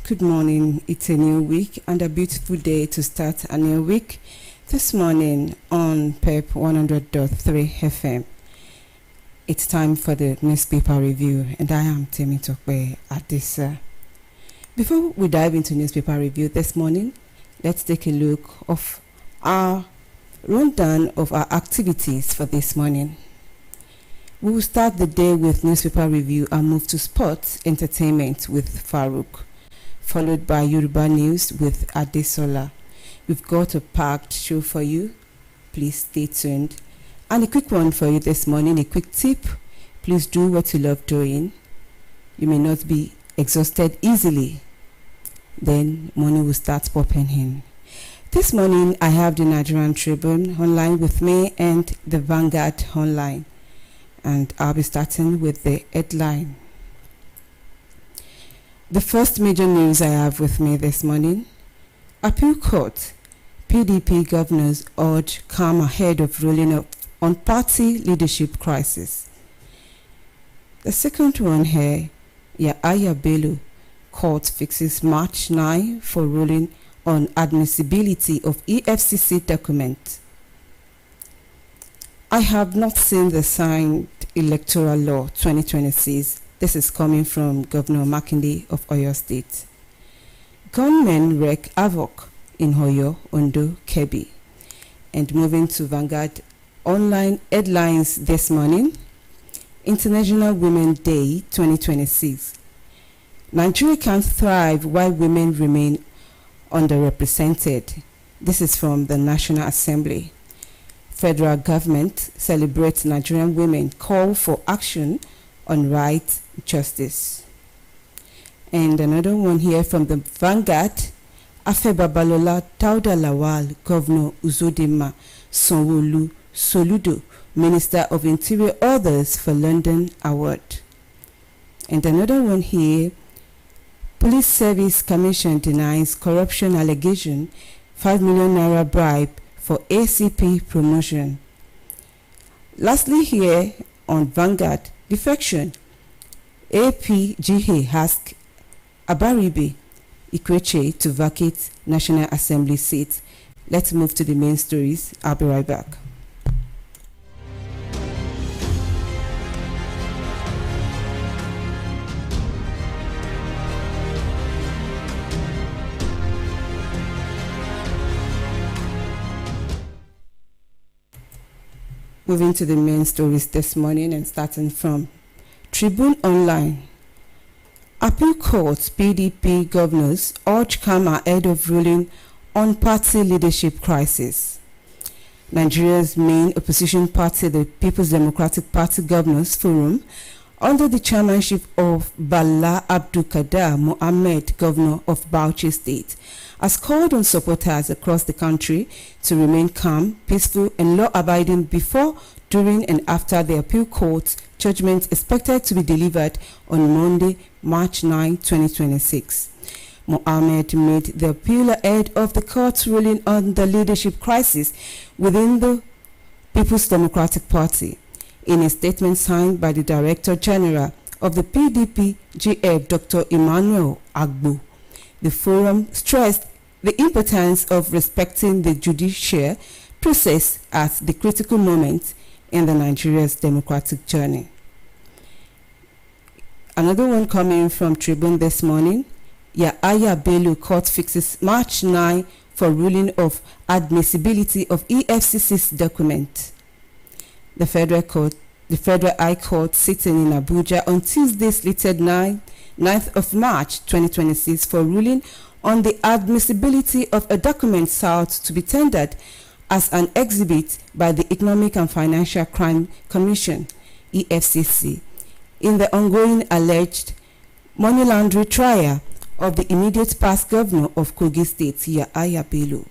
Good morning. It's a new week and a beautiful day to start a new week. This morning on PEP 100.3 FM. It's time for the newspaper review, and I am Temitope Adisa. Before we dive into newspaper review this morning, let's take a look of our rundown of our activities for this morning. We will start the day with newspaper review and move to sports entertainment with Farouk, followed by Yoruba News with Adisa. We've got a packed show for you. Please stay tuned. And a quick one for you this morning, a quick tip. Please do what you love doing. You may not be exhausted easily. Then money will start popping in. This morning, I have the Nigerian Tribune online with me and the Vanguard online. And I'll be starting with the headline. The first major news I have with me this morning: Appeal Court, PDP governors urge calm ahead of ruling up on party leadership crisis. The second one here, Yahaya Bello, court fixes March 9 for ruling on admissibility of EFCC document. I have not seen the signed electoral law 2026. This is coming from Governor Makinde of Oyo State. Gunmen wreak havoc in Oyo, Ondo, Kebbi. And moving to Vanguard online headlines this morning: International Women's Day 2026. Nigeria can thrive while women remain underrepresented. This is from the National Assembly. Federal government celebrates Nigerian women, call for action on right justice. And another one here from the Vanguard: Afe Babalola Dauda Lawal, Governor Uzodinma Sanwo-Olu Soludo, Minister of Interior, others for London Award. And another one here: Police Service Commission denies corruption allegation, 5 million naira bribe for ACP promotion. Lastly here on Vanguard, defection. APGA asked Abaribe Ikweche to vacate National Assembly seat. Let's move to the main stories. I'll be right back. Moving to the main stories this morning and starting from Tribune Online. Appeal Court PDP governors urge calm ahead of ruling on party leadership crisis. Nigeria's main opposition party, the People's Democratic Party Governors Forum, under the chairmanship of Bala Abdulkader Mohammed, governor of Bauchi State, has called on supporters across the country to remain calm, peaceful, and law-abiding before, during, and after the appeal court's judgment expected to be delivered on Monday, March 9, 2026. Mohammed made the appeal ahead of the court's ruling on the leadership crisis within the People's Democratic Party. In a statement signed by the Director General of the PDP GF, Dr. Emmanuel Agbo, the forum stressed the importance of respecting the judicial process at the critical moment in the Nigeria's democratic journey. Another one coming from Tribune this morning: Yahaya Bello court fixes March 9 for ruling of admissibility of EFCC's document. The Federal High Court sitting in Abuja on Tuesday slated 9th of March 2026 for ruling on the admissibility of a document sought to be tendered as an exhibit by the Economic and Financial Crime Commission, EFCC, in the ongoing alleged money laundering trial of the immediate past governor of Kogi State, Yahaya Bello.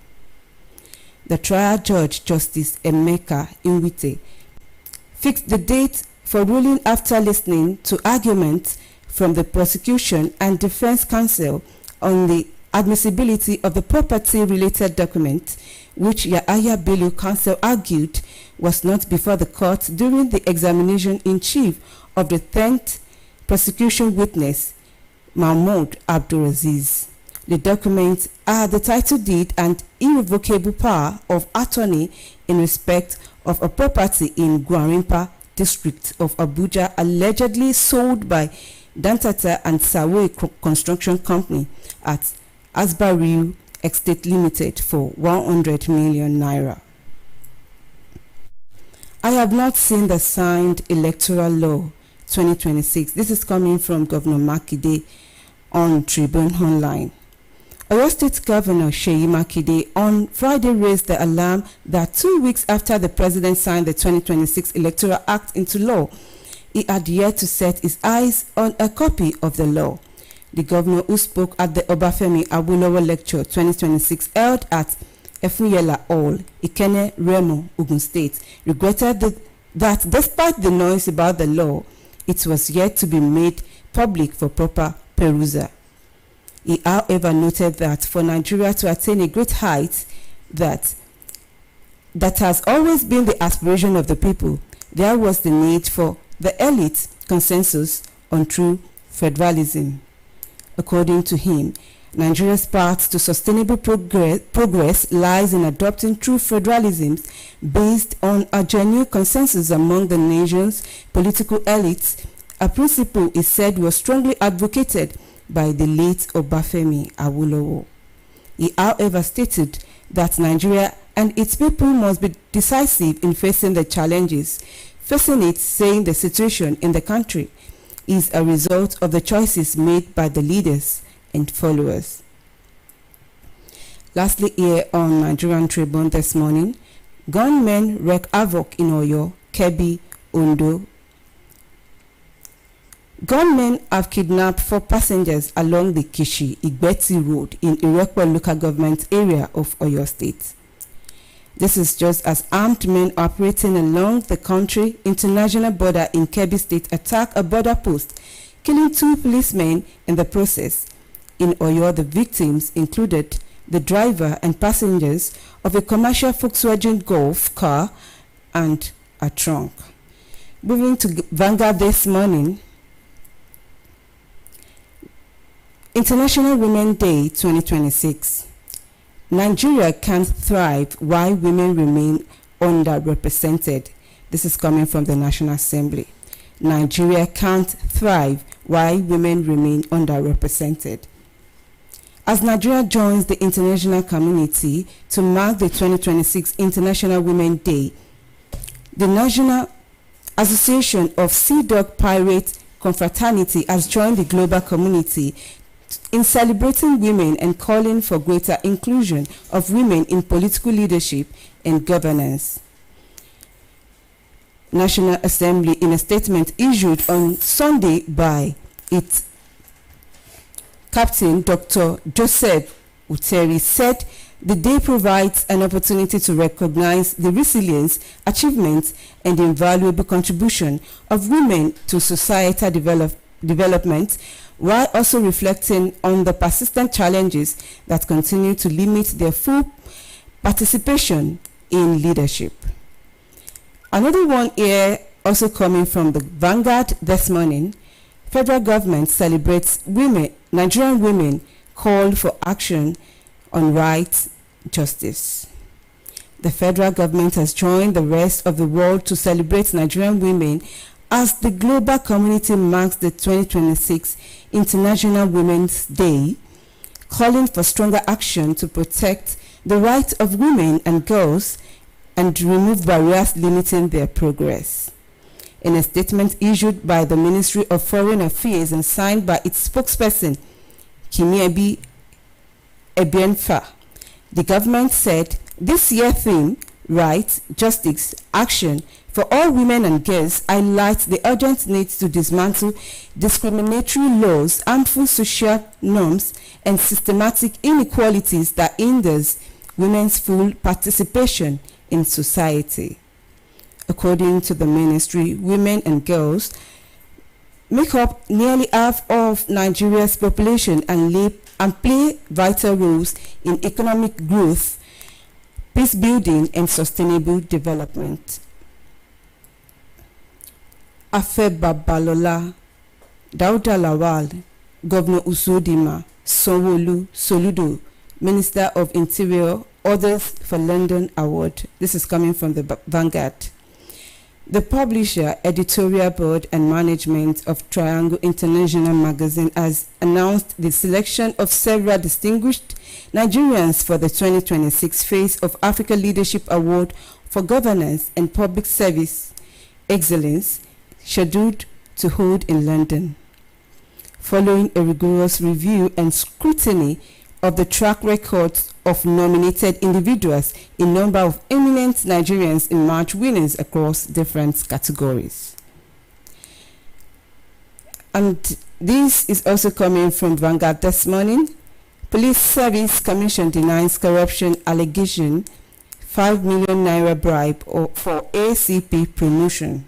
The trial judge, Justice Emeka Inwite, fixed the date for ruling after listening to arguments from the prosecution and defense counsel on the admissibility of the property-related document, which Yahaya Bello counsel argued was not before the court during the examination in chief of the 10th prosecution witness, Mahmoud Abdulaziz. The documents are the title deed and irrevocable power of attorney in respect of a property in Gwarinpa district of Abuja allegedly sold by Dantata and Sawe Construction Company at Asbariu Estate Limited for 100 million naira. I have not seen the signed electoral law 2026. This is coming from Governor Makinde on Tribune Online. Oyo State Governor Seyi Makinde on Friday raised the alarm that 2 weeks after the president signed the 2026 Electoral Act into law, he had yet to set his eyes on a copy of the law. The governor, who spoke at the Obafemi Awolowo Lecture 2026 held at Efunyela Hall, Ikene, Remo, Ogun State, regretted that despite the noise about the law, it was yet to be made public for proper perusal. He, however, noted that for Nigeria to attain a great height that has always been the aspiration of the people, there was the need for the elite consensus on true federalism. According to him, Nigeria's path to sustainable progress lies in adopting true federalism based on a genuine consensus among the nation's political elites, a principle he said was strongly advocated by the late Obafemi Awolowo. He, however, stated that Nigeria and its people must be decisive in facing the challenges facing it, saying the situation in the country is a result of the choices made by the leaders and followers. Lastly, here on Nigerian Tribune this morning, gunmen wreak havoc in Oyo, Kebbi, Ondo. Gunmen have kidnapped 4 passengers along the Kishi-Igbeti Road in Irekwe local government area of Oyo State. This is just as armed men operating along the country-international border in Kebbi State attack a border post, killing 2 policemen in the process. In Oyo, the victims included the driver and passengers of a commercial Volkswagen Golf car and a trunk. Moving to Vanguard this morning, International Women's Day 2026. Nigeria can't thrive while women remain underrepresented. This is coming from the National Assembly. Nigeria can't thrive while women remain underrepresented. As Nigeria joins the international community to mark the 2026 International Women's Day, the National Association of Sea Dog Pirate Confraternity has joined the global community in celebrating women and calling for greater inclusion of women in political leadership and governance. National Assembly, in a statement issued on Sunday by its Captain Dr. Joseph Uteri, said the day provides an opportunity to recognize the resilience, achievements, and invaluable contribution of women to societal development, while also reflecting on the persistent challenges that continue to limit their full participation in leadership. Another one here, also coming from the Vanguard this morning, federal government celebrates women, Nigerian women call for action on rights justice. The federal government has joined the rest of the world to celebrate Nigerian women as the global community marks the 2026 International Women's Day, calling for stronger action to protect the rights of women and girls and remove barriers limiting their progress. In a statement issued by the Ministry of Foreign Affairs and signed by its spokesperson, Kimiebi Ebienfa, the government said this year's theme, Rights, Justice, Action for all women and girls, highlights the urgent need to dismantle discriminatory laws, harmful social norms, and systematic inequalities that hinders women's full participation in society. According to the ministry, women and girls make up nearly half of Nigeria's population and play vital roles in economic growth, peace building, and sustainable development. Afe Babalola, Dauda Lawal, Governor Usodima, Sanwo-Olu Soludo, Minister of Interior, orders for London Award. This is coming from the Vanguard. The publisher, editorial board and management of Triangle International magazine has announced the selection of several distinguished Nigerians for the 2026 Face of Africa Leadership Award for Governance and Public Service Excellence, scheduled to hold in London. Following a rigorous review and scrutiny of the track records of nominated individuals, a number of eminent Nigerians emerged winners across different categories. And this is also coming from Vanguard this morning. Police Service Commission denies corruption allegation, 5 million naira bribe for ACP promotion.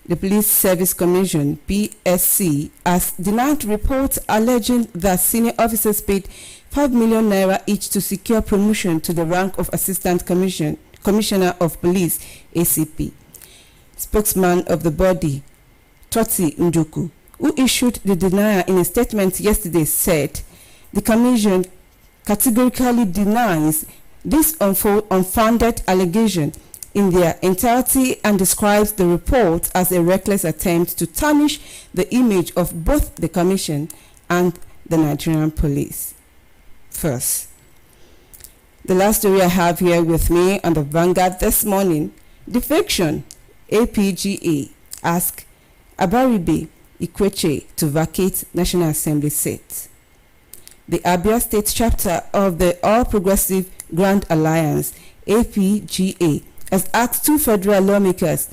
The Police Service Commission, PSC, has denied reports alleging that senior officers paid 5 million naira each to secure promotion to the rank of Assistant Commissioner of Police, ACP. Spokesman of the body, Toti Njoku, who issued the denial in a statement yesterday, said the Commission categorically denies this unfounded allegation in their entirety and describes the report as a reckless attempt to tarnish the image of both the Commission and the Nigerian police. First, the last story I have here with me on the Vanguard this morning, defection, APGA ask Abaribe Ikweche to vacate National Assembly seat. The Abia State chapter of the All Progressive Grand Alliance, APGA, has asked two federal lawmakers,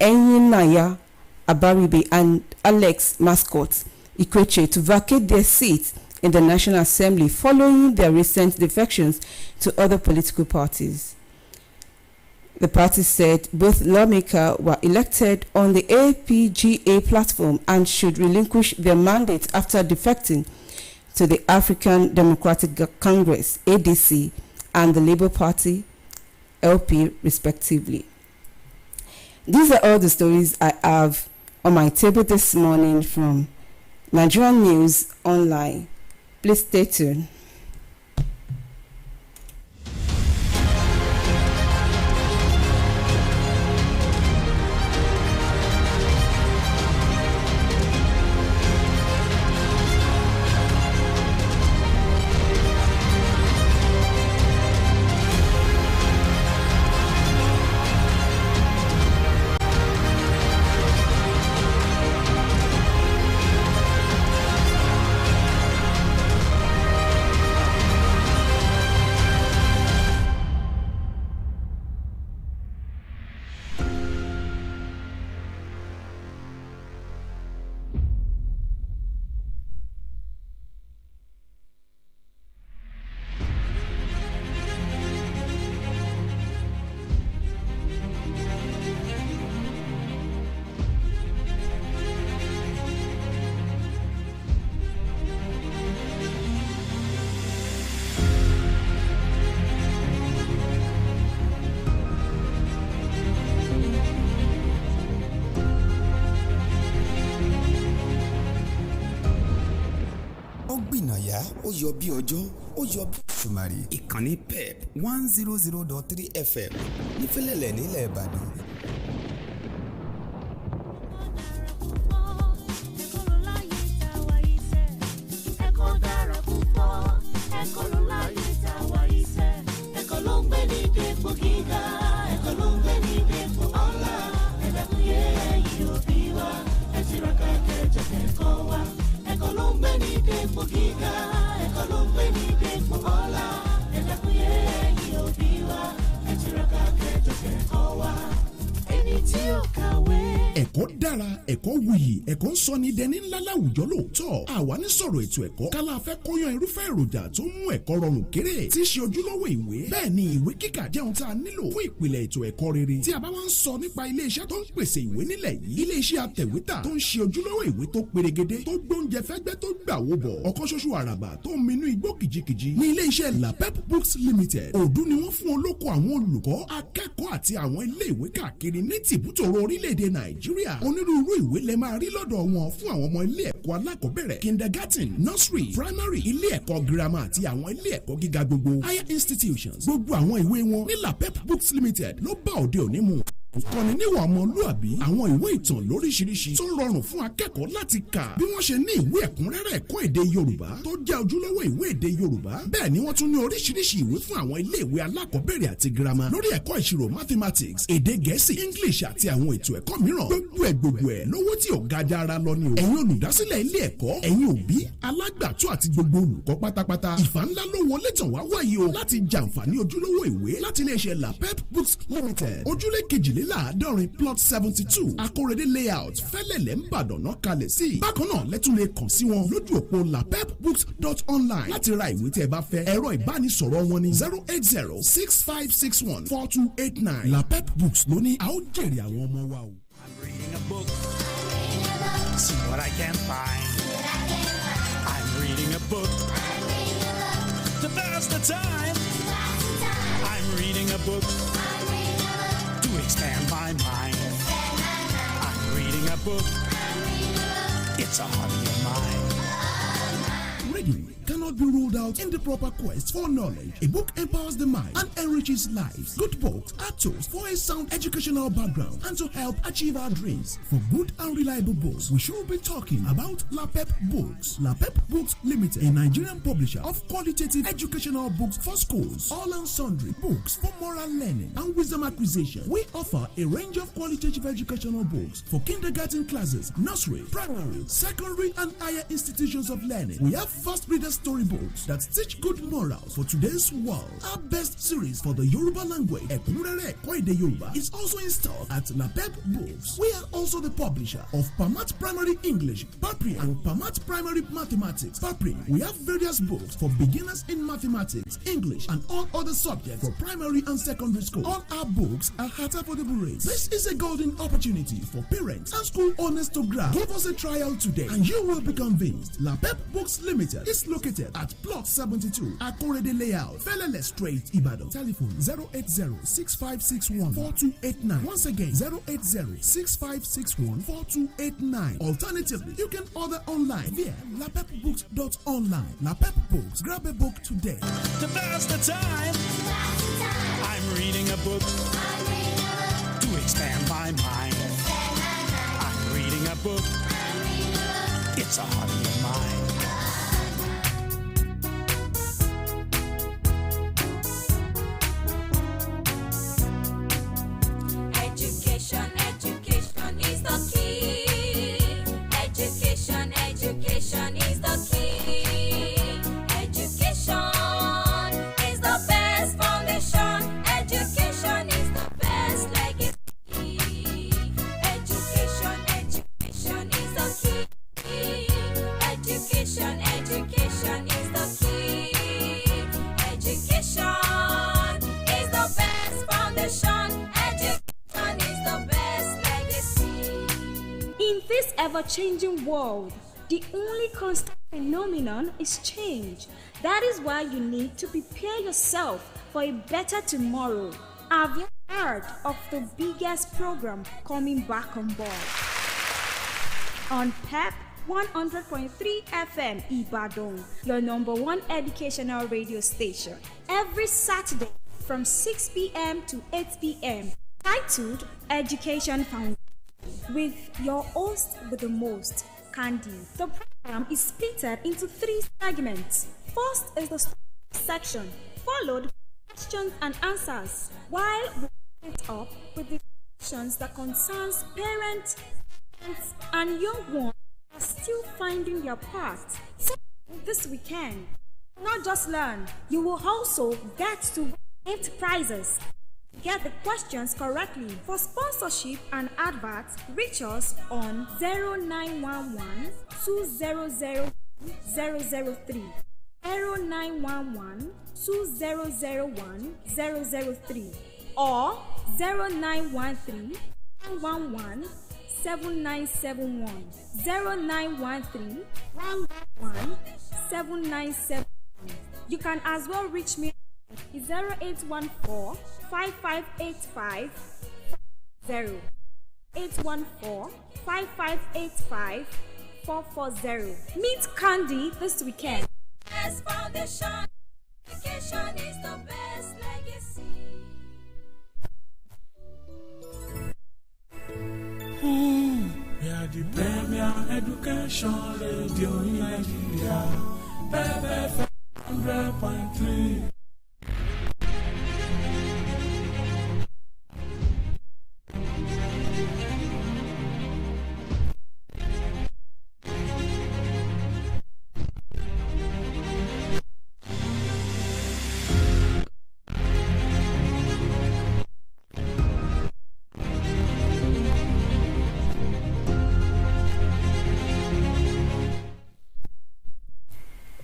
Enyinaya Abaribe and Alex Mascot Ikweche, to vacate their seats in the National Assembly following their recent defections to other political parties. The party said both lawmakers were elected on the APGA platform and should relinquish their mandate after defecting to the African Democratic Congress, ADC, and the Labour Party, LP, respectively. These are all the stories I have on my table this morning from Nigerian News Online. Please stay tuned. ó yọ bí ọjọ́ ó yọ bí ṣùmàrì. ìkànnì pep 100.3 FM nífẹ̀lẹ́lẹ̀ nílẹ̀ Ìbàdàn. ẹ̀kọ́ dára ẹ̀kọ́ wuyì ẹ̀kọ́ ń sọ ní dẹni ńlá láwùjọ lóòótọ́ àwa ní sọ̀rọ̀ ètò ẹ̀kọ́ kálá fẹ́ kóyan irúfẹ́ èròjà tó ń mú ẹ̀kọ́ rọrùn kéré tí í ṣe ojúlówó ìwé bẹ́ẹ̀ ni ìwé kíkà jẹ́ ohun tá a nílò fún ìpìlẹ̀ ètò ẹ̀kọ́ rere tí a bá wá ń sọ nípa iléeṣẹ́ tó ń pèsè ìwé nílẹ̀ yìí iléeṣẹ́ atẹ̀wétà tó ń ṣe ojúlówó ìwé tó perégedé tó gbóúnjẹ fẹ́gbẹ́ tó gbà wó bọ̀ ọ̀kan ṣoṣo àràbà tó ń minú igbó kìjikìji ní iléeṣẹ́ lapep books limited òdu ni wọ́n fún olóko àwọn olùkọ́ akẹ́kọ̀ọ́ àti àwọn ilé ìwé káàkiri ní tìbútòrò orílẹ̀-èdè Nàìjíríà Nàìjíríà. Onírúurú ìwé lẹ máa rí lọ́dọ̀ wọn fún àwọn ọmọ ilé ẹ̀kọ́ alákọ̀ọ́bẹ̀rẹ̀, kindergarten, nursery, primary, ilé ẹ̀kọ́ girama àti àwọn ilé ẹ̀kọ́ gíga gbogbo, higher institutions. Gbogbo àwọn ìwé wọn ní LAPEP Books Limited ló bá òde òní mu. Ìkọ́ni níwà ọmọlúàbí, àwọn ìwé ìtàn lóríṣiríṣi tó rọrùn fún akẹ́kọ̀ọ́ láti kà. Bí wọ́n ṣe ní ìwé ẹ̀kúnrẹ́rẹ́ ẹ̀kọ́ èdè Yorùbá tó jẹ́ ojúlówó ìwé èdè Yorùbá. Bẹ́ẹ̀ ni wọ́n tún ní oríṣiríṣi ìwé fún àwọn ilé ìwé alákọ̀ọ́bẹ̀rẹ̀ àti girama lórí ẹ̀kọ́ ìṣirò mathematics, èdè Gẹ̀ẹ́sì, English àti àwọn ètò ẹ̀kọ́ mìíràn. Gbogbo ẹ̀ lówó tí ò ga jara lọ ni o. Ẹ̀yin olùdásílẹ̀ ilé ẹ̀kọ́, ẹ̀yin òbí, alágbàtọ́ àti gbogbo olùkọ́ pátápátá. Ìfà ńlá ló wọlé tàn wá wáyé o láti jàǹfààní ojúlówó ìwé láti iléeṣẹ́ LAPEP Books Limited. Ojúlé kejìléláàádọ́rin plot 72 Akórèdé layout Fẹ́lẹ́lẹ̀ Ìbàdàn náà kalẹ̀ sí. Bákan náà lẹ́tún lè kàn sí wọn lójú òpó lapepbooks.online láti ra ìwé tí ẹ bá fẹ́. Ẹ̀rọ ìbánisọ̀rọ̀ wọn ni 08065614289. LAPEP Books ló ní a ó jèrè àwọn ọmọ wa o. I'm reading a book. See what I can find. I'm reading a book. To pass the time. I'm reading a book. To expand my mind. I'm reading a book. It's a hobby of mine. Reading cannot be ruled out in the proper quest for knowledge. A book empowers the mind and enriches lives. Good books are tools for a sound educational background and to help achieve our dreams. For good and reliable books, we should be talking about LAPEP Books. LAPEP Books Limited, a Nigerian publisher of qualitative educational books for schools, all and sundry books for moral learning and wisdom acquisition. We offer a range of qualitative educational books for kindergarten classes, nursery, primary, secondary, and higher institutions of learning. We have fast reader storybooks that teach good morals for today's world. Our best series for the Yoruba language, Ẹ̀kúnrẹ́rẹ́ ẹ̀kọ́ èdè Yoruba, is also in stock at LAPEP Books. We are also the publisher of Pamat Primary English, Papri, and Pamat Primary Mathematics, Papri. We have various books for beginners in mathematics, English, and all other subjects for primary and secondary school. All our books are at affordable rates. This is a golden opportunity for parents and school owners to grab. Give us a trial today and you will be convinced. LAPEP Books Limited is located at plot 72 Akorede layout, Felele Street, Ibadan. Telephone 08065614289. Once again, 08065614289. Alternatively, you can order online via lapepbooks.online. LAPEP Books. Grab a book today. To pass the time. I'm reading a book. To expand my mind. I'm reading a book. It's a hobby of mine. Education is the key. Education is the key. Education is the best foundation. Education is the best legacy. Education is the key. Education is the key. Education is the best foundation. Education is the best legacy. In this ever-changing world, the only constant phenomenon is change. That is why you need to prepare yourself for a better tomorrow. Have you heard of the biggest program coming back on board? On PEP 100.3 FM Ibadan, your number one educational radio station. Every Saturday from 6 p.m. to 8 p.m. titled Education Foundation, with your host with the most, Candy. The program is split into 3 segments. First is the story section, followed by questions and answers, while we wrap it up with the questions that concerns parents and young ones are still finding their path. So this weekend, not just learn, you will also get to win gift prizes. Get the questions correctly. For sponsorship and adverts, reach us on 0911 200 003, 0911 2001 003, or 0913 111 7971, 0913 111 7971. You can as well reach me 0814 5585 0. 814-5585-440. Meet Candy this weekend. Best foundation, education is the best legacy. We are the premier education radio in Nigeria. BFF 100.3.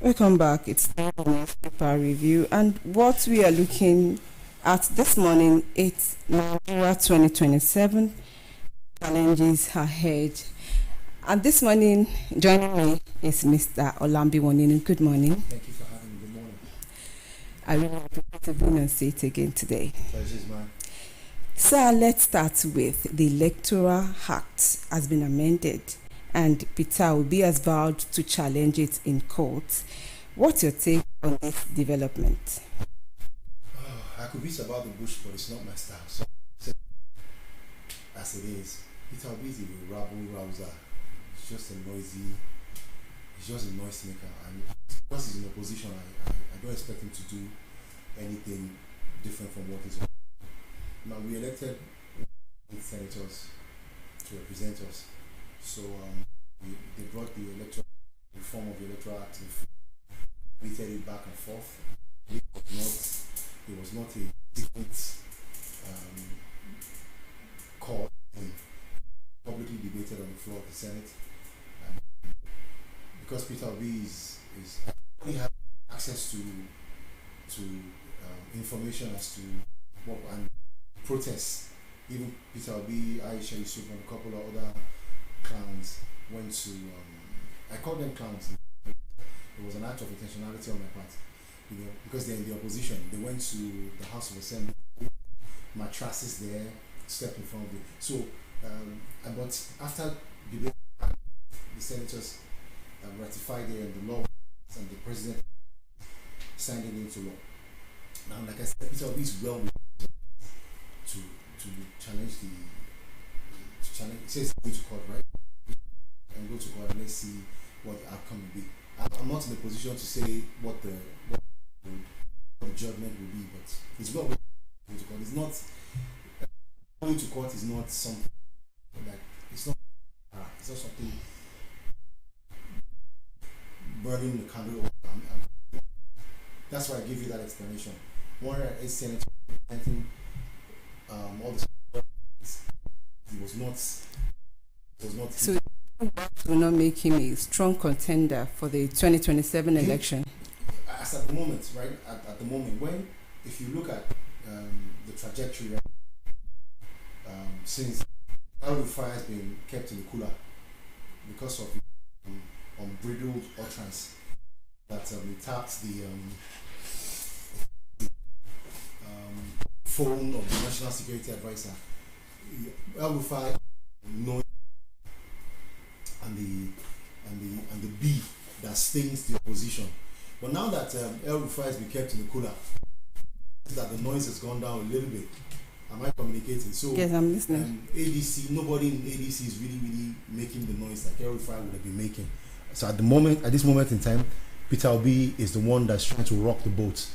Welcome back. It's the newspaper review, and what we are looking at this morning is Nigeria 2027 challenges ahead. And this morning, joining me is Mr. Olambi Woninu. Good morning. Thank you for having me. Good morning. I really appreciate you being on seat again today. Pleasure's mine. So let's start with the Electoral Act has been amended, and Peter Obi has vowed to challenge it in court. What's your take on this development? I could beat about the bush, but it's not my style. So, as it is, Peter Obi is a rabble-rouser. He's just a noise maker. And because he's in opposition, I don't expect him to do anything different from what he's on. Now, we elected senators to represent us. So they brought the reform of the Electoral Act, we debated it back and forth. It was not a secret call and publicly debated on the floor of the Senate. Because Peter Obi only have access to information as to what and protests. Even Peter Obi, Aisha Yusuf, and a couple of other clowns went to I call them clowns. It was an act of intentionality on my part, because they're in the opposition. They went to the House of Assembly, mattresses there, stepped in front of it. So, but after debate, the senators ratified it and the law, and the president signed it into law. Now, like I said, Peter Obi is well to challenge He says go to court, right? And go to court and let's see what the outcome will be. I'm not in a position to say what the judgment will be, but it's well going to court. It's not going to court is not something like it's not something burning the candle. That's why I give you that explanation. One is senator representing all the it was not. So that will not make him a strong contender for the 2027 election. As at the moment, right? At the moment, if you look at the trajectory, right, since El-Rufai has been kept in the cooler because of unbridled utterance that he tapped the phone of the National Security Advisor. El-Rufai knows and the beef that stings the opposition. But now that El-Rufai has been kept in the cooler, that the noise has gone down a little bit. Am I communicating? So yes, I'm listening. ADC, nobody in ADC is really making the noise like El-Rufai would have been making. So at this moment in time, Peter Obi is the one that's trying to rock the boat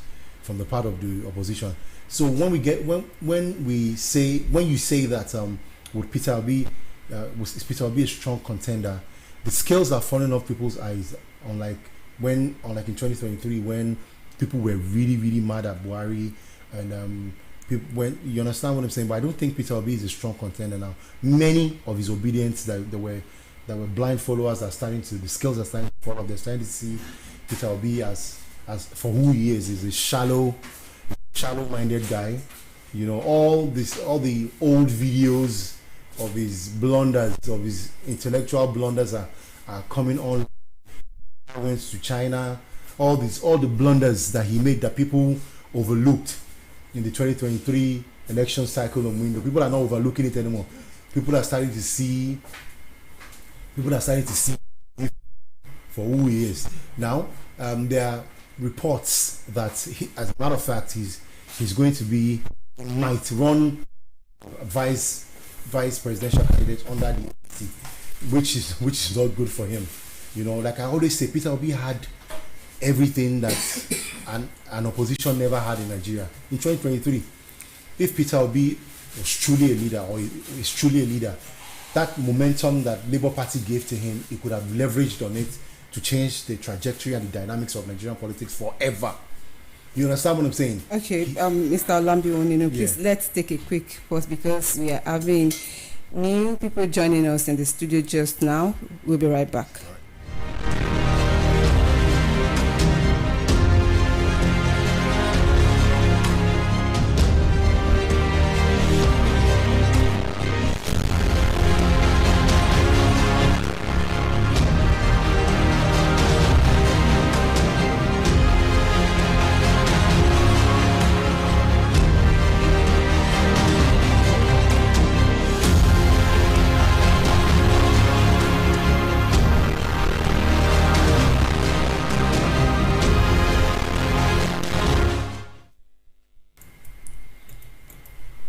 from the part of the opposition. So when you say that would Peter Obi is Peter Obi a strong contender, the scales are falling off people's eyes. Unlike in 2023 when people were really mad at Buhari and when you understand what I'm saying. But I don't think Peter Obi is a strong contender now. Many of his obedience that were blind followers the scales are starting to fall off. They're starting to see Peter Obi as for who he is. He's a shallow-minded guy. All the old videos of his blunders, of his intellectual blunders are coming on. He went to China. All the blunders that he made that people overlooked in the 2023 election cycle and window. People are not overlooking it anymore. People are starting to see for who he is. Now, there are reports that, as a matter of fact, he's going to be, might run vice presidential candidate under the APC, which is not good for him. You know, like I always say, Peter Obi had everything that an opposition never had in Nigeria. In 2023, if Peter Obi was truly a leader, or is truly a leader, that momentum that Labour Party gave to him, he could have leveraged on it to change the trajectory and the dynamics of Nigerian politics forever. You understand what I'm saying? Okay, Mr. Olambi, please let's take a quick pause because we are having new people joining us in the studio just now. We'll be right back.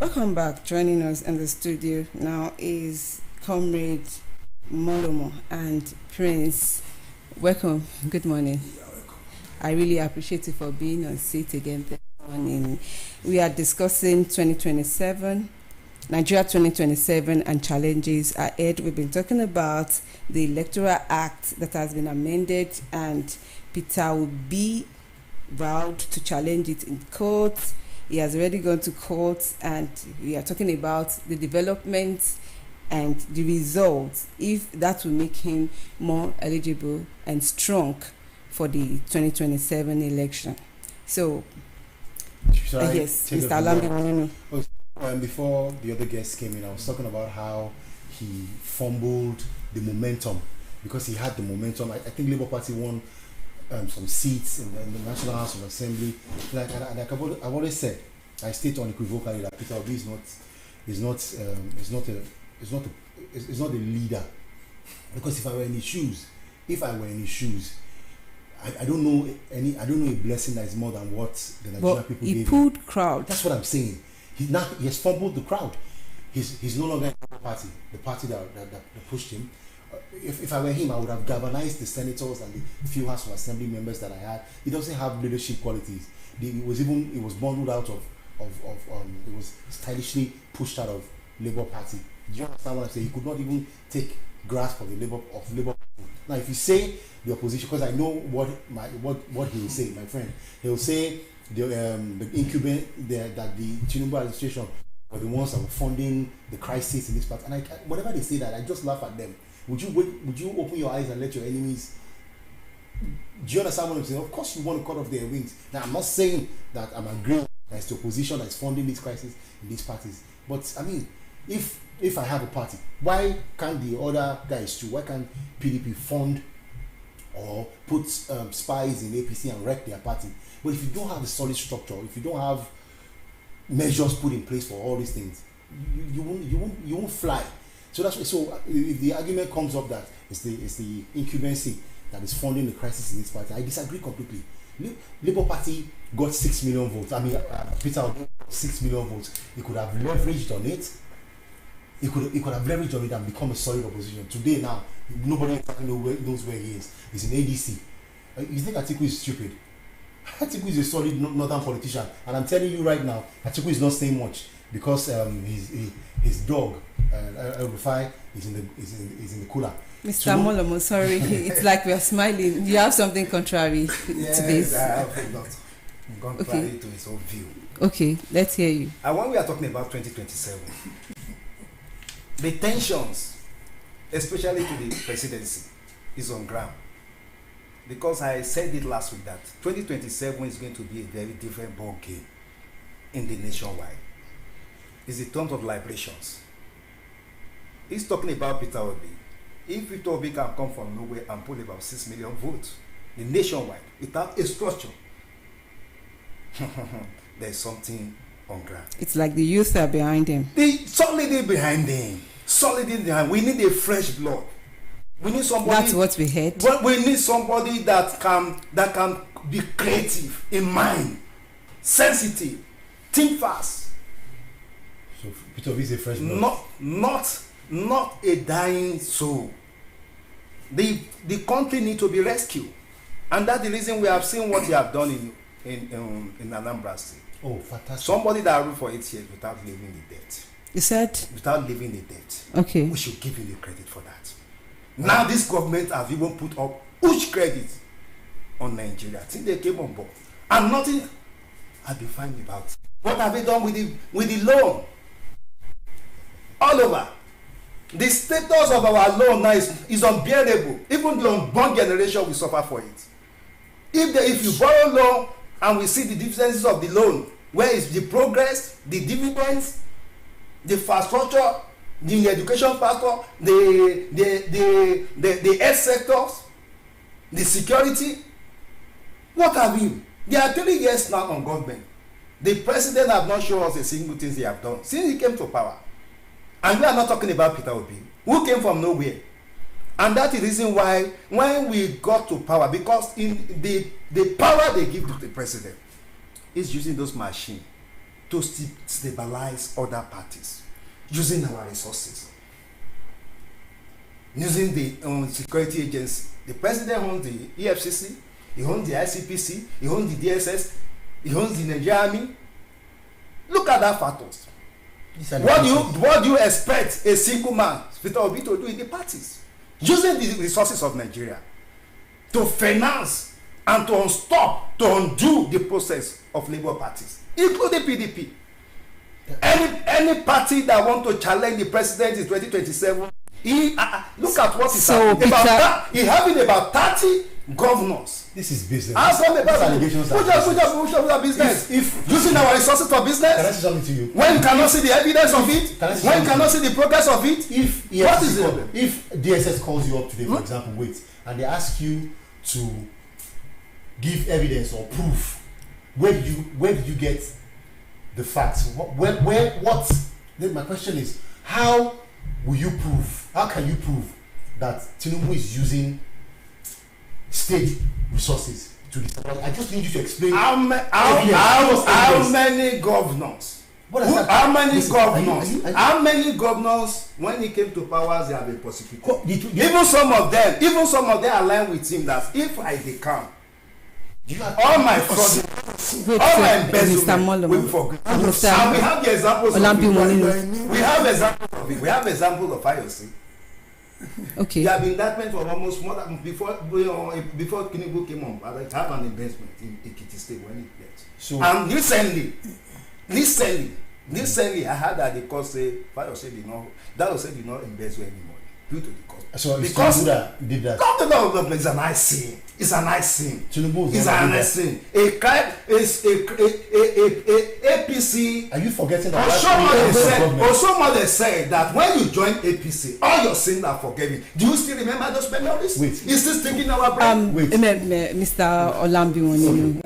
Welcome back. Joining us in the studio now is Comrade Molomo and Prince. Welcome. Good morning. I really appreciate you for being on seat again this morning. We are discussing 2027, Nigeria 2027 and challenges ahead. We've been talking about the Electoral Act that has been amended, and Peter will be vowed to challenge it in court. He has already gone to court, and we are talking about the developments and the results, if that will make him more eligible and strong for the 2027 election. So, yes, Mr. Alambi. Before the other guests came in, I was talking about how he fumbled the momentum because he had the momentum. I think Labour Party won some seats in the National House of Assembly. Like I've always said, I state unequivocally that Peter Obi is not a leader. Because if I were in his shoes, I don't know a blessing that is more than what the Nigerian people gave him. He pulled crowd. That's what I'm saying. He has fumbled the crowd. He's no longer in the party that pushed him. If I were him, I would have galvanized the senators and the few House of Assembly members that I had. He doesn't have leadership qualities. It was bundled out of it was stylishly pushed out of Labour Party. Do you understand what I'm saying? He could not even take grasp of the Labour. Now, if you say the opposition, because I know what he will say, my friend, he will say the incumbent that the Tinubu administration were the ones that were funding the crisis in this part. And whatever they say, that I just laugh at them. Would you open your eyes and let your enemies? Do you understand what I'm saying? Of course, you want to cut off their wings. Now, I'm not saying that I'm agreeing that it's the opposition that's funding this crisis in these parties. But I mean, if I have a party, why can't the other guys too? Why can't PDP fund or put spies in APC and wreck their party? But if you don't have a solid structure, if you don't have measures put in place for all these things, you won't fly. So that's why. So if the argument comes up that it's the incumbency that is funding the crisis in this party, I disagree completely. Labour Party got 6 million votes. I mean, Peter got 6 million votes. He could have leveraged on it. He could have leveraged on it and become a solid opposition. Today, now, nobody knows where he is. He's in ADC. You think Atiku is stupid? Atiku is a solid northern politician, and I'm telling you right now, Atiku is not saying much because his dog, Rufai, is in the cooler. Mr. Molomo, sorry, it's like we are smiling. You have something contrary to this. Yes, I have a lot contrary to his own view. Okay, let's hear you. And when we are talking about 2027, the tensions, especially to the presidency, is on ground. Because I said it last week that 2027 is going to be a very different ball game in the nationwide. It's in terms of liberations. He's talking about Peter Obi. If Peter Obi can come from nowhere and pull about 6 million votes, the nationwide, without a structure, there's something on ground. It's like the youth are behind him. They solidly behind him. solid in the hand. We need a fresh blood. We need somebody. That's what we heard. We need somebody that can be creative in mind, sensitive, think fast. So Peter is a fresh blood. Not a dying soul. The country need to be rescued, and that's the reason we have seen what you have done in Anambra State. Oh, fantastic! Somebody that ruled for 8 years without living the debt. You said without living the debt. Okay. We should give him the credit for that. Now this government has even put up huge credit on Nigeria since they came on board, and nothing has been found about it. What have they done with the loan? All over. The status of our loan now is unbearable. Even the unborn generation will suffer for it. If you borrow loan and we see the differences of the loan, where is the progress, the dividends, the infrastructure, the education factor, the health sectors, the security, what have you? There are 3 years now on government. The president have not shown us a single thing he have done since he came to power. And we are not talking about Peter Obi, who came from nowhere. And that is the reason why when we got to power, because in the power they give to the president is using those machines to stabilize other parties, using our resources, using the security agency. The president owns the EFCC, he owns the ICPC, he owns the DSS, he owns the Nigerian Army. Look at that factors. What do you expect a single man, Peter Obi, to do in the parties? Using the resources of Nigeria to finance and to undo the process of Labour parties, including PDP. Any party that want to challenge the president in 2027, look at what he's having. He's having about 30 governors. This is business. Which business? If using our resources for business, can I say something to you? When you cannot see the evidence of it, when you cannot see the progress of it, what is it? If DSS calls you up today, for example, and they ask you to give evidence or proof, where did you get the facts? Then my question is, how will you prove? How can you prove that Tinubu is using state resources to this? I just need you to explain. How many governors? How many governors, when he came to power, they have been prosecuted? Even some of them align with him that if I decamp, all my fraud, all my embezzlement will be forgiven. And we have the examples of it. We have examples of IOC. Okay. There have been indictment for almost more than before Tinubu came on. I have an investment in Ekiti State when he left. So, and recently, I heard that the court say did not invest anymore due to the cost. So because did that. God, it's a nice scene. It's a nice scene. It's a nice scene. A crime is a APC. Are you forgetting that? Somebody said that when you join APC, all your sins are forgiven. Do you still remember those memories? Wait. Is this thinking our brain? Mr. Olambi, when you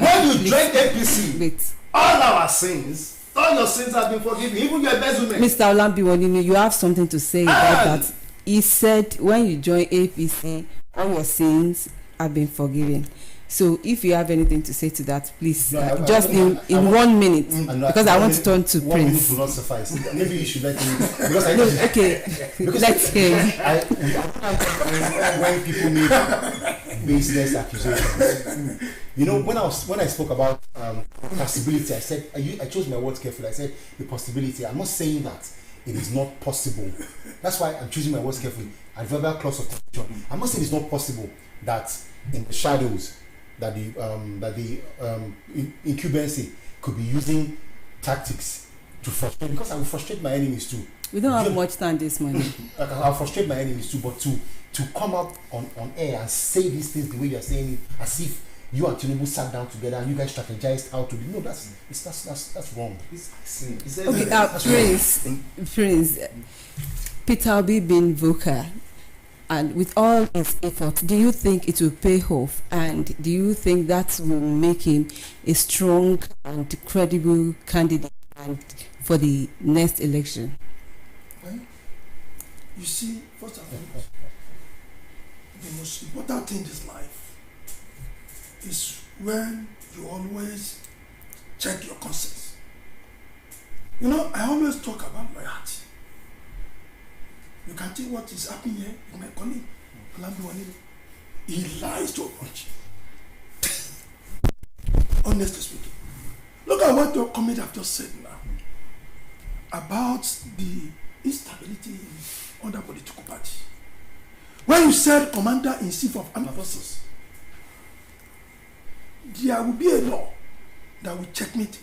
join APC, all our sins, all your sins have been forgiven, even your embezzlement. Mr. Olambi, you have something to say about that. He said when you join APC, all your sins have been forgiven. So if you have anything to say to that, please, in 1 minute, because I want to turn to Prince. 1 minute will not suffice. Maybe you should let me. Because I know. Okay, let's hear. When people make baseless accusations, when I spoke about possibility, I said I chose my words carefully. I said the possibility. I'm not saying that it is not possible. That's why I'm choosing my words carefully. And verbal clause of tension. I'm not saying it's not possible that in the shadows that the incumbency could be using tactics to frustrate, because I will frustrate my enemies too. We don't have much time this morning. I'll frustrate my enemies too, but to come up on air and say these things the way you're saying it, as if you and Tinubu sat down together and you guys strategized how to do. No, that's wrong. Prince, Peter Obi being vocal, and with all his efforts, do you think it will pay off? And do you think that will make him a strong and credible candidate for the next election? You see, first and foremost, the most important thing in this life is when you always check your conscience. You know, I always talk about my heart. You can see what is happening here with my colleague, Olamide. He lies so much. Honestly speaking. Look at what your comment have just said now about the instability in other political parties. When you said Commander-in-Chief of Armed Forces, there will be a law that will checkmate it.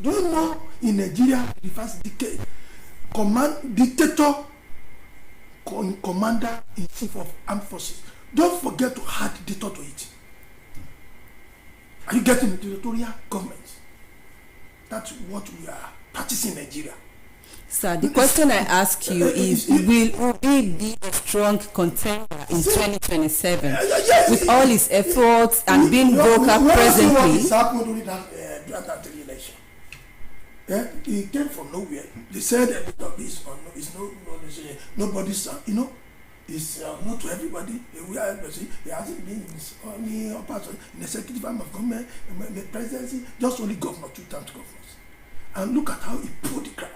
Do you know in Nigeria, the first decade, dictator, Commander-in-Chief of Armed Forces, don't forget to add dictator to it. Are you getting the dictatorial government? That's what we are practicing in Nigeria. Sir, the question I ask you is, will he be a strong contender in 2027 with all his efforts and being vocal presently? What is happening during that election? He came from nowhere. They said nobody's, it's not to everybody. He hasn't been in the executive arm of government, the presidency, just only governor, 2 times governors. And look at how he pulled the crowd.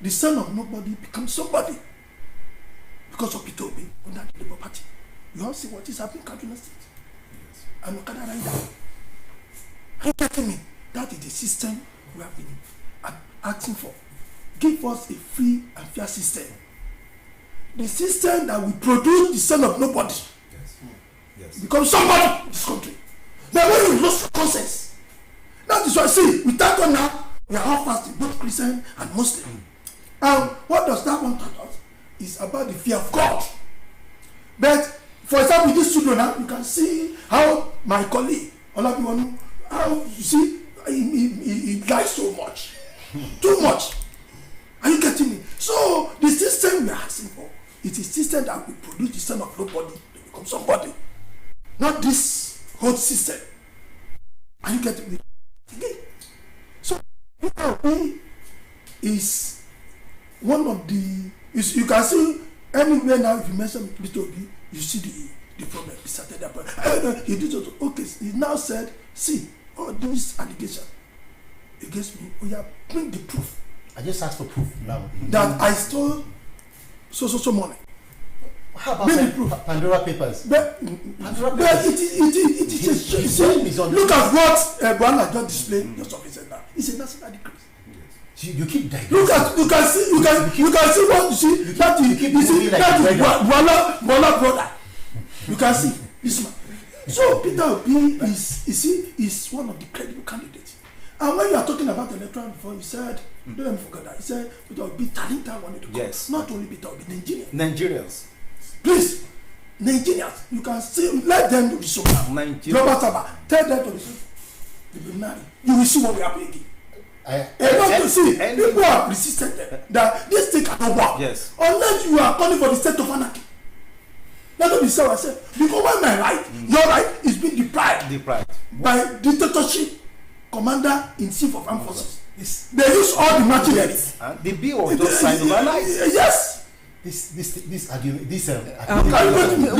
The son of nobody becomes somebody because of Temitope under the Labour Party. You all see what is happening in Kaduna State. Yes. And Okada Rider. Are you getting me? That is the system we have been asking for. Give us a free and fair system. The system that will produce the son of nobody. Yes. Yes. Become somebody in this country. Now when you lose your conscience, that is why, see, we thank God now, we are all fasting, both Christian and Muslim. And what does that one tell us? It's about the fear of God. But, for example, this studio now, you can see how my colleague, Olabiwanu, how you see, he lies so much. Too much. Are you getting me? So, the system we are asking for, it is a system that will produce the son of nobody to become somebody. Not this whole system. Are you getting me? Again. So, he is one of the, you can see anywhere now, if you mention Temitope, you see the problem. He started that problem. He did also, okay, he now said, see, all these allegations against me, bring the proof. I just asked for proof now. That I stole so money. How about Pandora Papers? But it is a look at what Buhari just displayed just of his now. It's a national decree. You keep digressing. Look at you can see what you see. Bola brother. You can see this man. So Peter Obi is one of the credible candidates. And when you are talking about the electoral reform, you said, don't let me forget that. He said Peter Obi talented wanted to come. Yes. Not only Peter Obi, Nigerians. Please, Nigerians, you can see, let them do the show now. Global Saba, tell them to the married. You will see what we are playing. People have resisted that this thing cannot work. Yes. Unless you are calling for the state of anarchy. Let me say what I said. Because when my right, your right is being deprived by dictatorship, Commander-in-Chief of Armed Forces. Yes. They use all the machinery. The bill was just signed overnight. Yes. This argument, we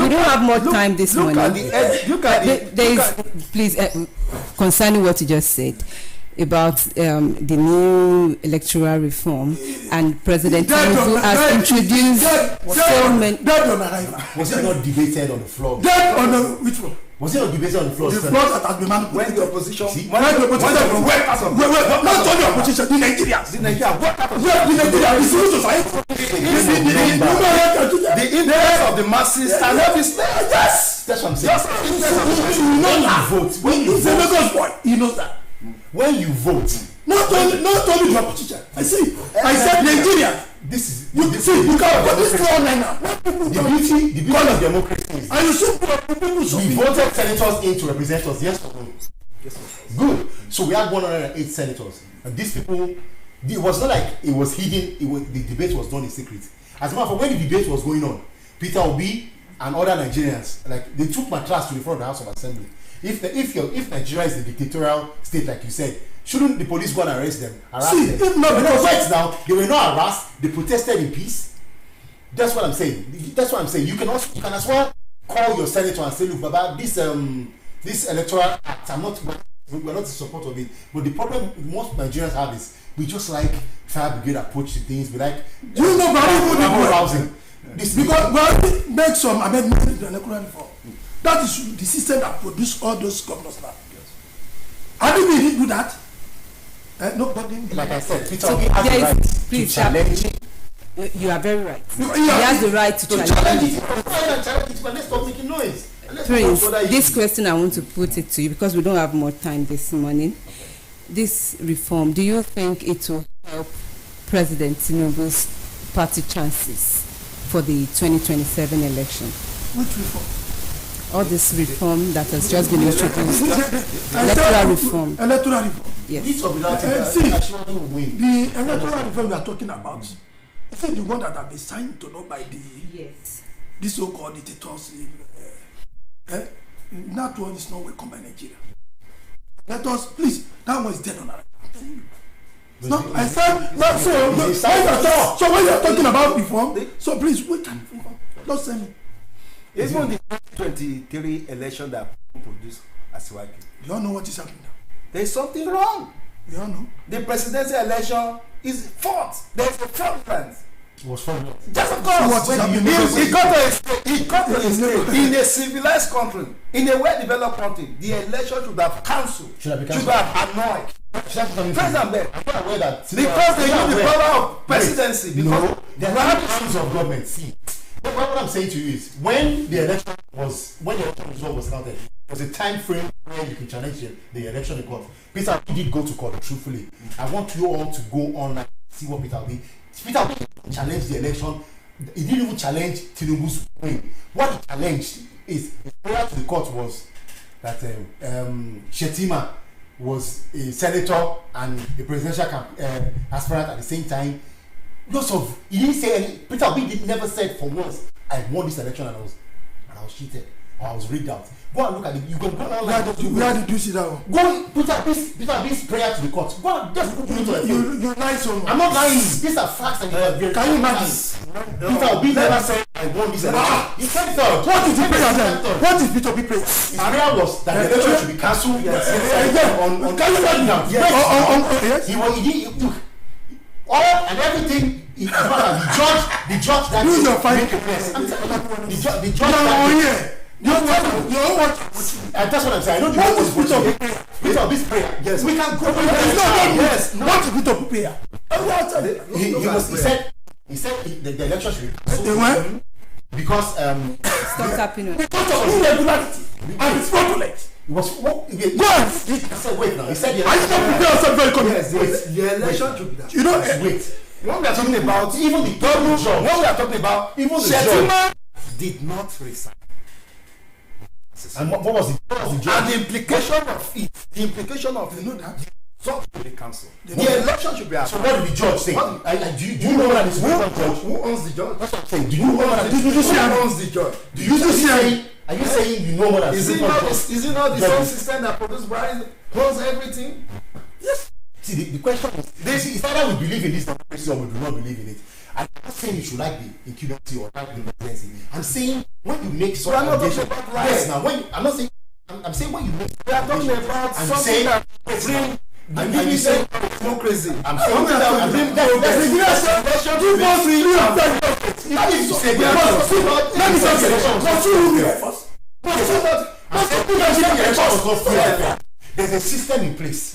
don't have more time this morning. Please, concerning what you just said about the new electoral reform, and President Tinubu has introduced so many. Was it not debated on the floor? Which floor? Was it not debated on the floor? The floor that has been manipulated. When the opposition, not only opposition, the Nigerians. The Nigerians. The interest of the masses and everything. Yes, that's what I'm saying. When you vote, he knows that. When you vote, not only the opposition. I said Nigeria. This is you can't put this online now. The beauty of democracy is and you should we voted senators in to represent us. Yes or no? Yes. Good. So we had 108 senators, and these people, it was not like it was hidden. The debate was done in secret. As a matter of fact, when the debate was going on, Peter Obi and other Nigerians, like, they took mattress to the front of the House of Assembly. If Nigeria is a dictatorial state, like you said, shouldn't the police go and arrest them? If not, because right now they were not harassed, they protested in peace. That's what I'm saying. You can as well call your senator and say, look, Baba, this electoral act, we're not in support of it. But the problem most Nigerians have is we just like fire brigade approach to things. We like housing. Because make some amendments to the electoral reform. That is the system that produced all those governors now. How do we do that? Nobody. Like I said, Peter Obi has the right to challenge. You are very right. He has the right to challenge it. But let's stop making noise. Prince, this question I want to put it to you because we don't have more time this morning. This reform, do you think it will help President Tinubu's party chances for the 2027 election? Which reform? All this reform that has just been introduced. Electoral reform. Electoral reform. Yes. The electoral reform we are talking about, I think the one that have been signed to know by this so-called dictators. That one is not welcome by Nigeria. Let us please. That one is dead on arrival. I'm telling you. No, I said not so. So when you are talking about reform, so please wait and reform. Don't send me. Even the 2023 election that produced Asiwaju. You all know what is happening now. There is something wrong. You all know. The presidential election is fought. There is a fraudulent. It was fraudulent. Just of course. He got to a state in a civilized country, in a well-developed country. The election should have cancelled. Should have annoyed. President Bell. Because they use the power of presidency. No, there are arms of government. See, what I'm saying to you is when the election result was counted, there was a time frame where you can challenge the election in court. Peter Obi did go to court, truthfully. I want you all to go online and see what Peter Obi challenged the election. He didn't even challenge Tinubu's win. What he challenged is his prayer to the court was that Shetima was a senator and a presidential aspirant at the same time. He didn't say any. Peter Obi never said for once, I won this election and I was cheated or I was rigged out. Go and look at it. You can go online. Where did you see that one? Go Peter Obi's prayer to the court. Go and just go to it. You lie so much. I'm not lying. These are facts and can you imagine? Peter Obi never said I won this election. He said third. What did he pray then? What did Peter Obi pray? His prayer was that the election should be cancelled. On can you imagine? Yes. He all and everything. The judge that you your fight. The judge. That's what I'm saying. I know what is Peter Obi's prayer? Yes. We can go. Yes. What is Peter Obi's prayer? He said the election should be cancelled because stop tapping on. Because of irregularity and it's fraudulent. He said wait now. He said I still prepare yourself very confident. Yes, the election should be that. You know, wait. When we are talking about even the double judge. When we are talking about even the judge did not resign. And what was the judge? And the implication of it, you know that judge should be cancelled. The election should be so what did the judge say? Do you know what is judge? Who owns the judge? That's what I'm saying. Do you know what who owns the judge? Do you see? Are you saying you know what I'm saying? Is it not the same system that produces Brian owns everything? Yes. See, the question is either we believe in this democracy or we do not believe in it. I'm not saying you should like the incumbency or like the presidency. I'm saying when you make such allegations. Yes, now I'm not saying. I'm saying when you make. We are talking about something that bring. And you say democracy. I'm saying that we bring there's a system in place.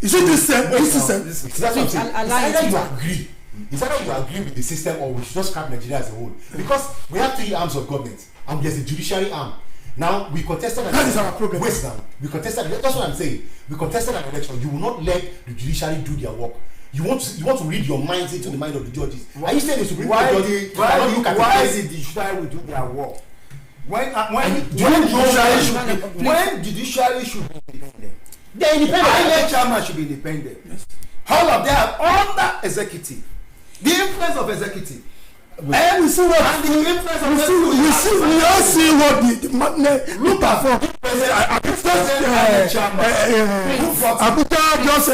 Is it this system? That's what I'm saying. It's either you agree with the system or we should just scrap Nigeria as a whole. Because we have three arms of government and there's a judiciary arm. Now we contested an election. That is our problem. Wait now. We contested. That's what I'm saying. We contested an election. You will not let the judiciary do their work. You want to read your minds into the mind of the judges. Are you saying the Supreme Court judges why is the judiciary will do their work? When judiciary should be independent. They're independent. INEC chairman should be independent. Yes. All of them are under executive. The influence of executive. And we see what the influence of we all see what the look at for Abuja just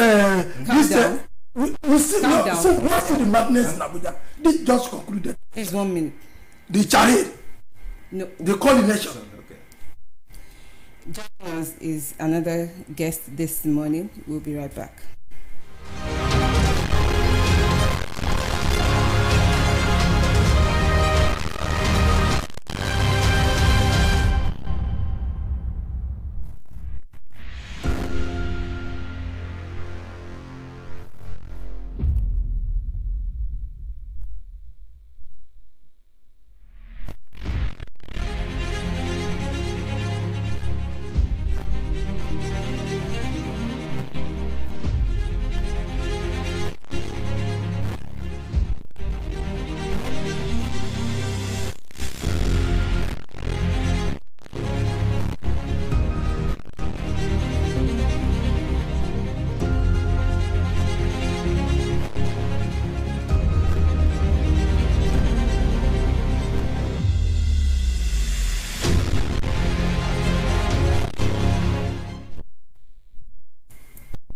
We see Calm no, down. so we see the madness in Abuja. This just concluded. It's 1 minute. The charade, No. the coordination. Okay. Joining us is another guest this morning. We'll be right back.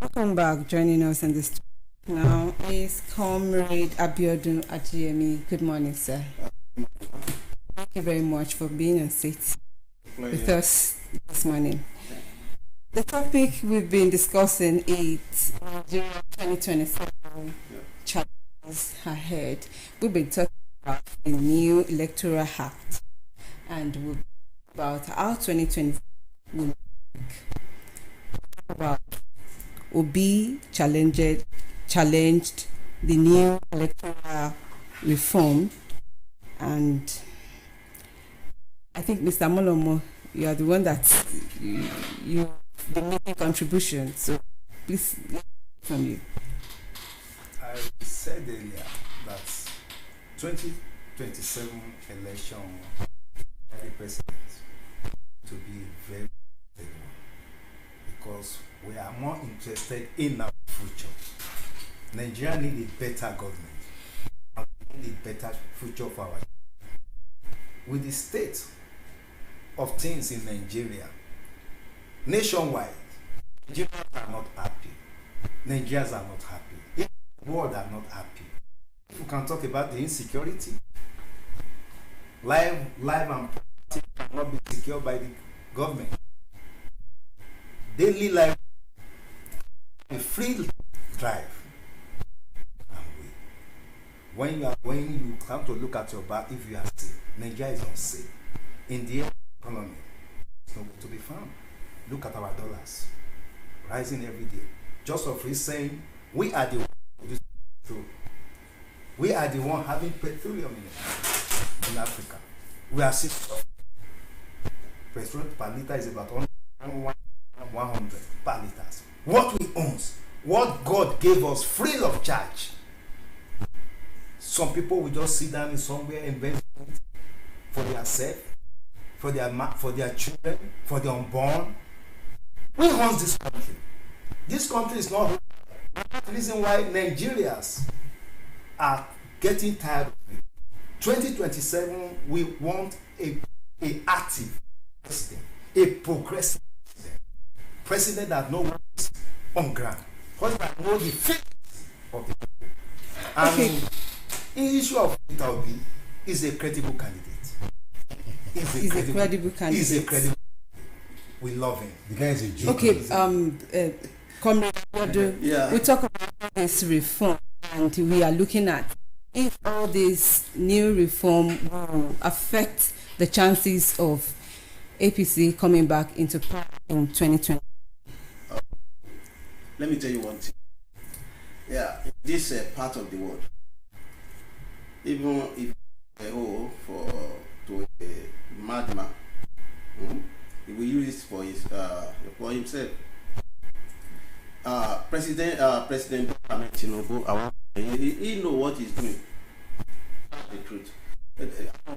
Welcome back. Joining us in this now is Comrade Abiodun Ajayemi. Good morning, sir. Thank you very much for being on seat with us this morning. The topic we've been discussing is Nigeria 2027 challenges ahead. We've been talking about the new electoral act and we'll talk about how 2020 will look. About Obi challenged the new electoral reform, and I think Mr. Molomo, you are the one that you've been making contributions. So please, from you. I said earlier that 2027 election by the president to be very stable because we are more interested in our future. Nigeria needs a better government and we need a better future for our children. With the state of things in Nigeria, nationwide, Nigerians are not happy. Nigerians are not happy. The world are not happy. If we can talk about the insecurity, life and property cannot be secured by the government. Daily life, a free drive. When you come to look at your back, if you are safe, Nigeria is unsafe. In the economy, it's nowhere to be found. Look at our dollars, rising every day. Just of saying, we are the one through. We are the one having petroleum in Africa. We are 6. Petrol per liter is about 100 per liters. What we own, what God gave us free of charge. Some people will just sit down in somewhere and invest for their self, for their children, for the unborn. We own this country. This country is not the reason why Nigerians are getting tired of it. 2027, we want a active president, a progressive president that knows what's on ground, that knows the fate of the people. And Okay. the issue of Temitope is a credible candidate. He's a credible candidate. He's a credible. We love him. The guy is a joke. Okay, Comrade Abiodun, Yeah. we talk about this reform and we are looking at if all this new reform will affect the chances of APC coming back into power in 2020. Let me tell you one thing. Yeah, in this part of the world, even if to a madman, he will use it for himself. President Tinubu, he know what he's doing. That's the truth.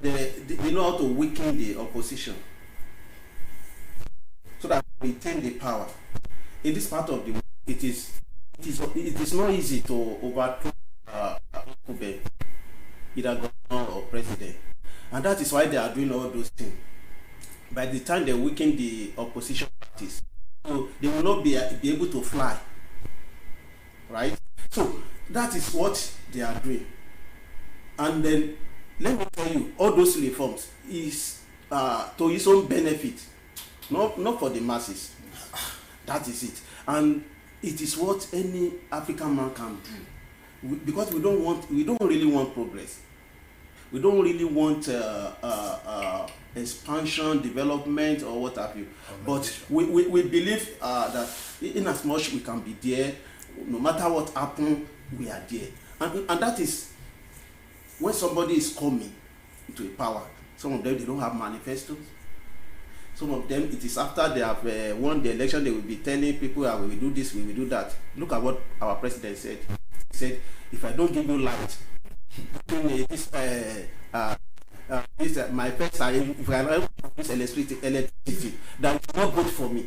They know how to weaken the opposition so that we retain the power. In this part of the world, it is not easy to overthrow either governor or president, and that is why they are doing all those things. By the time they weaken the opposition parties, so they will not be able to fly, right? So that is what they are doing. And then let me tell you, all those reforms is to his own benefit, not for the masses. That is it. And it is what any African man can do, because we don't really want progress. We don't really want expansion, development, or what have you. But we believe that in as much we can be there, no matter what happens, we are there. And that is when somebody is coming into a power. Some of them, they don't have manifestos. Some of them, it is after they have won the election, they will be telling people, we will do this, we will do that. Look at what our president said. He said, if I don't give you light, my first time, if I don't use electricity, that will not vote for me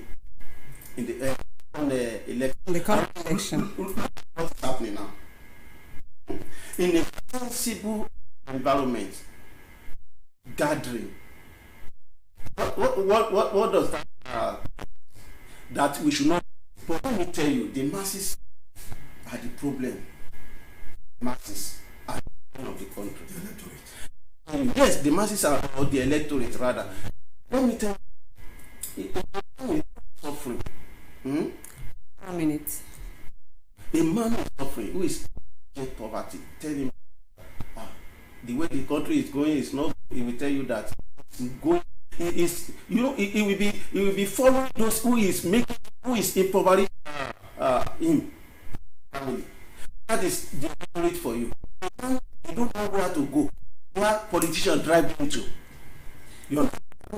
in the election. The current election. What's happening now? In a sensible environment, gathering. What does that that we should not? But let me tell you, the masses are the problem. Masses are the problem of the country. The electorate. Yes, the masses are, or the electorate rather. Let me tell you, a man is suffering. 1 minute. A man is suffering who is in poverty. Tell him the way the country is going is not. He will tell you that going. Is, you know, it will be following those who is impoverishing him family. That is the rate for you. You don't know where to go. Where politicians drive you to.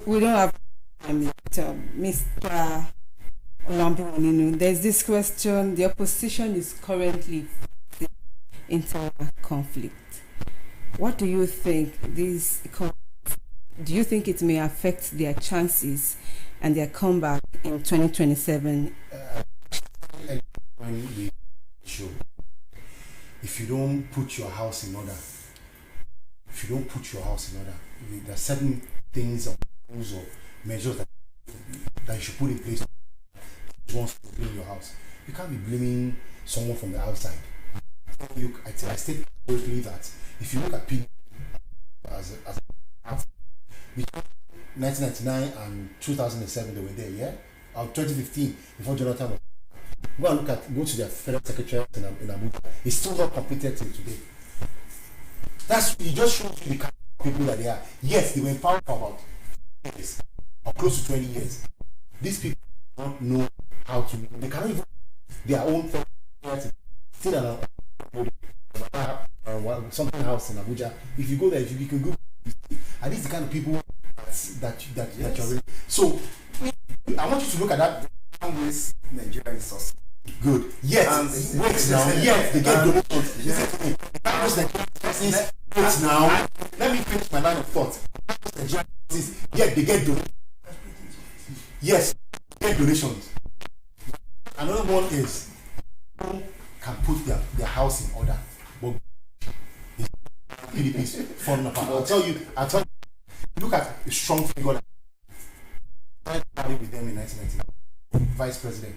We don't have Mr. Olamboninu. There's this question. The opposition is currently into conflict. What do you think this? Do you think it may affect their chances and their comeback in 2027? When we show, if you don't put your house in order, there are certain things or rules or measures that you should put in place once to clean your house. You can't be blaming someone from the outside. I state correctly that if you look at people as between 1999 and 2007, they were there, yeah? Or 2015, before Jonathan was. Go to their federal secretariat in Abuja. It's still not completed till today. You just show the kind of people that they are. Yes, they were in power for about 20 years, or close to 20 years. These people don't know how to. They cannot even their own federal still something house in Abuja. If you go there, if you can go. And these are the kind of people that you're really. So I want you to look at that. Nigeria is so good. Yes. Wait now. Yes, they get donations. Wait now. Let me finish my line of thought. Yes, they get donations. Yes, they get donations. Another one is who can put their house in order, but PDP is falling apart. I'll tell you. Look at a strong figure. I started with them in 1999. Vice President.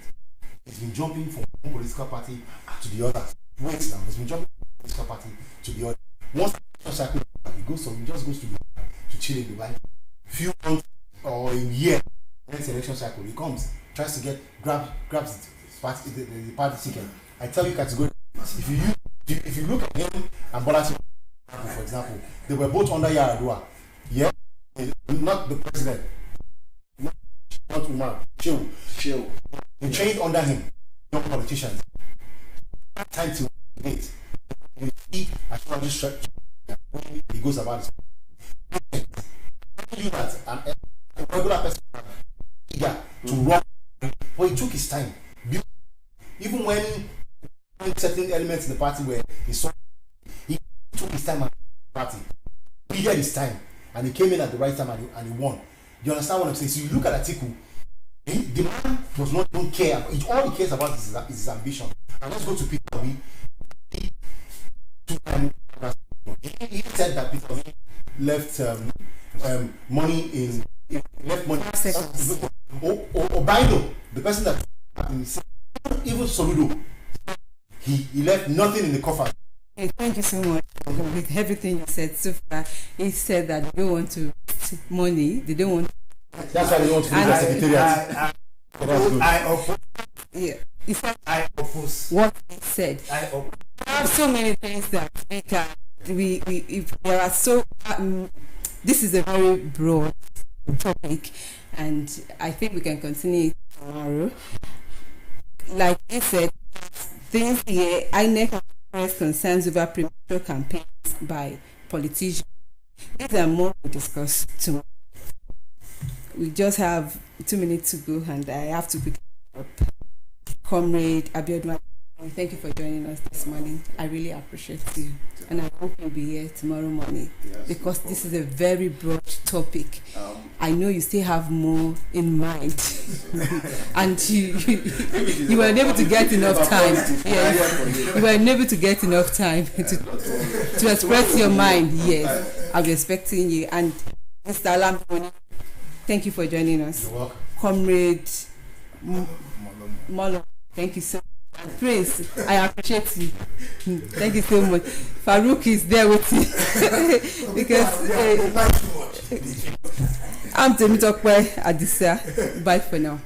He's been jumping from one political party to the other. Wait now. He's been jumping from one political party to the other. Once the cycle, he just goes to chill in Dubai. Few months or a year, next election cycle, he comes, tries to grabs the party ticket. I tell you categorically, if you look at him and Bola, for example, they were both under Yaradua. Yeah, not the president, not Umar, Shehu. They trained under him, young politicians. Time to debate. You see, he goes about his. You that a regular person eager to run, but he took his time. Even when certain elements in the party were he took his time at the party. He had his time. And he came in at the right time and he won. You understand what I'm saying? So you look at Atiku, the man does not even care. All he cares about is his ambition. And let's go to Peter Obi. He said that Peter Obi left money in left money. Obaino, the person that even Soludo, he left nothing in the coffer. Hey, thank you so much with everything you said so far. He said that they don't want to waste money. They don't want. That's why they want to leave the secretariat. I oppose. Yeah, he said I oppose. what he said. I oppose. There are so many things that we can. We if there are so. This is a very broad topic, and I think we can continue it tomorrow. Like I said, things here, INEC has expressed concerns over premature campaigns by politicians. These are more to discuss tomorrow. We just have 2 minutes to go, and I have to pick up. Comrade Abiodun, thank you for joining us this morning. I really appreciate you, and I hope you'll be here tomorrow morning, because this is a very broad topic. I know you still have more in mind, and you were unable to get enough time. Yes, you were unable to get enough time to express your mind. Yes, I'll be expecting you. And Mr. Alam, thank you for joining us. You're welcome. Comrade Molo, thank you so much. Prince, I appreciate you. Thank you so much. Farouk is there with you because I'm Temitope Adisa. Bye for now.